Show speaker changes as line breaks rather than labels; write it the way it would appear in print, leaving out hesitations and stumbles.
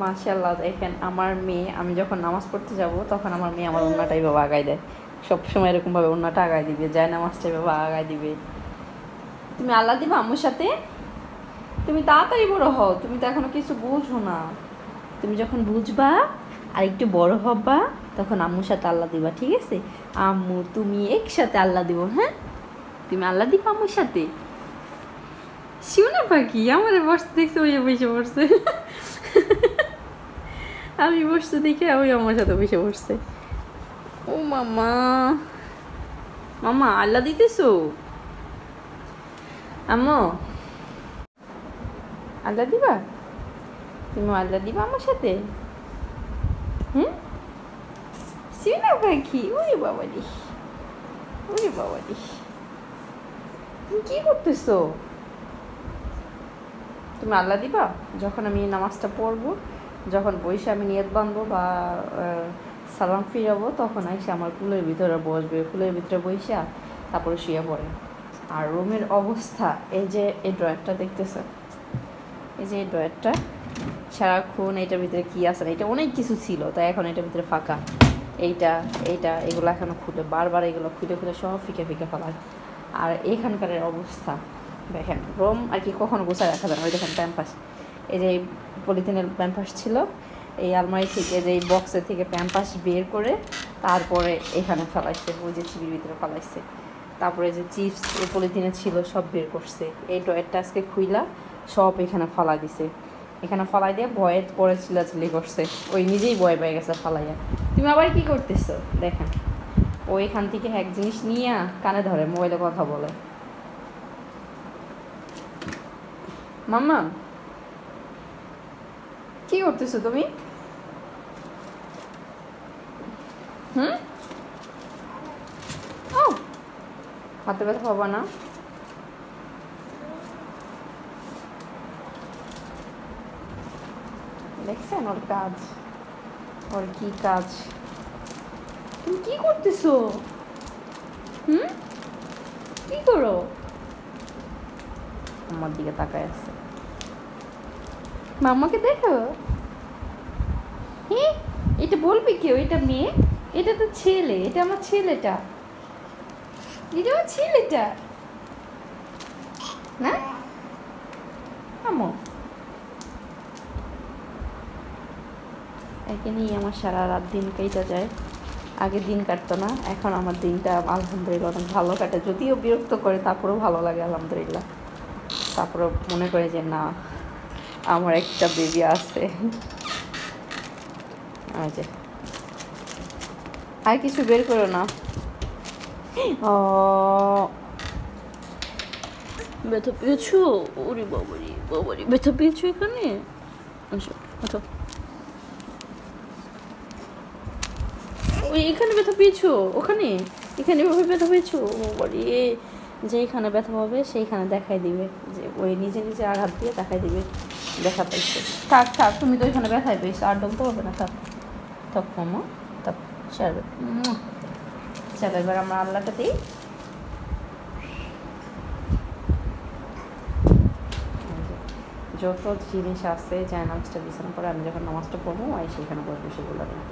মাশাআল্লাহ, দেখেন আমার মেয়ে, আমি যখন নামাজ পড়তে যাব তখন আমার মেয়ে আমার ওন্নাটা এইভাবে আগায় দেয়। সবসময় এরকমভাবে ওন্নাটা আগায় দিবে, যায় নামাজটা এভাবে আগায় দিবে। তুমি আল্লাহ দিবা আম্মুর সাথে? তুমি তাড়াতাড়ি বড় হও, তুমি তো এখনো কিছু বুঝো না। তুমি যখন বুঝবা আর একটু বড় হবা তখন আম্মুর সাথে আল্লাহ দিবা, ঠিক আছে? আম্মু তুমি একসাথে আল্লাহ দিব, হ্যাঁ? তুমি আল্লাহ দিবা আম্মুর সাথে? শিউনা পাখি আমার বসতে দেখছে, ওই বসে পড়ছে। আমি বসতে দেখে ওই আমার সাথে বসে পড়ছে। ও মামা, মামা আল্লাহ দিতেছো? আম্মু আল্লাহ দিবা? তুমি আল্লাহ দিবা আমার সাথে? হুম, শিউনা পাখি, ওরে বাবারি, ওরে বাবারি, তুমি কি করতেছো? তুমি আল্লাহ দিবা? যখন আমি নামাজটা পড়বো, যখন বসে আমি নিয়ত বাঁধবো বা সালাম ফিরাবো, তখন এসে আমার কুলের ভিতরে বসবে, কুলের ভিতরে বসে তারপরে শুয়ে পড়ে। আর রুমের অবস্থা, এই যে এই ড্রয়ারটা দেখতেছে, এই যে এই ড্রয়ারটা, সারাক্ষণ এটার ভিতরে কী আছে না, এটা অনেক কিছু ছিল, তাই এখন এটার ভিতরে ফাঁকা। এইটা এইটা এগুলো এখনও খুলে, বারবার এগুলো খুলে খুলে সব ফিকে ফিকে ফেলায়। আর এখানকার অবস্থা দেখেন, রুম আর কি কখনো গোছায় রাখা যায় না। ওই দেখেন প্যাম্পাস, এই যে পলিথিনের প্যাম্পাস ছিল, এই আলমারি থেকে যে বক্সের থেকে প্যাম্পাস বের করে তারপরে এখানে ফেলাইছে, ওই যে চিবির ভিতরে ফেলাইছে। তারপরে যে চিপস এই পলিথিনে ছিল সব বের করছে। এই ড্রয়ারটা আজকে খুইলা সব এখানে ফালাই দিছে। এখানে ফালাই দিয়ে ভয়ে পরে চিল্লাচিল্লি করছে, ওই নিজেই ভয় পেয়ে গেছে ফালাইয়া। তুমি আবার কি করতেছো দেখেন, ও এখান থেকে এক জিনিস নিয়ে কানে ধরে, মোবাইলে কথা বলে। মাম্মা কি করতেছো তুমি? হুম, ও হাতে ব্যথা পাবা না? দেখছেন ওর কাজ, ওর কি কাজ। তুমি কি করতেছো? হুম, কি করো? আমার দিকে তাকায় আছে, মাম্মাকে দেখো। হ্যাঁ, এটা বলবে কেউ? এটা মেয়ে, এটা তো ছেলে, এটা আমার ছেলেটা, এটা আমার ছেলেটা না আম্মু। একে নিয়ে আমার সারা রাত দিন কেটে যায়। আগে দিন কাটতো না, এখন আমার দিনটা আলহামদুলিল্লাহ অনেক ভালো কাটে। যদিও বিরক্ত করে তারপরেও ভালো লাগে আলহামদুলিল্লাহ। তারপরে মনে করে যে না, আমার একটা বেবি আছে। যে আর কিছু বের করো না। ও ব্যথা পেয়েছো? ওরে বাবারি বাবারি, ব্যথা পেয়েছো এখানে? আচ্ছা আচ্ছা, ওই এখানে ব্যথা পেয়েছো? ওখানে এখানে এভাবে ব্যথা পেয়েছো? বাবারি, যেইখানে ব্যথা হবে সেইখানে দেখাই দিবে, যে ওই নিজে নিজে আঘাত দিয়ে দেখাই দিবে ব্যথা পাইছে। থাক থাক, তুমি তো ওইখানে ব্যথাই পেয়েছো, আর ডলতে হবে না। থাক থাক মামা, থাক, সারবে। চলো এবার আমরা আল্লাহটা দিই। যত জিনিস আছে যায় নামাজটা বিছানা করে, আমি যখন নামাজটা পড়বো সেখানে বসবে সেগুলো নিয়ে।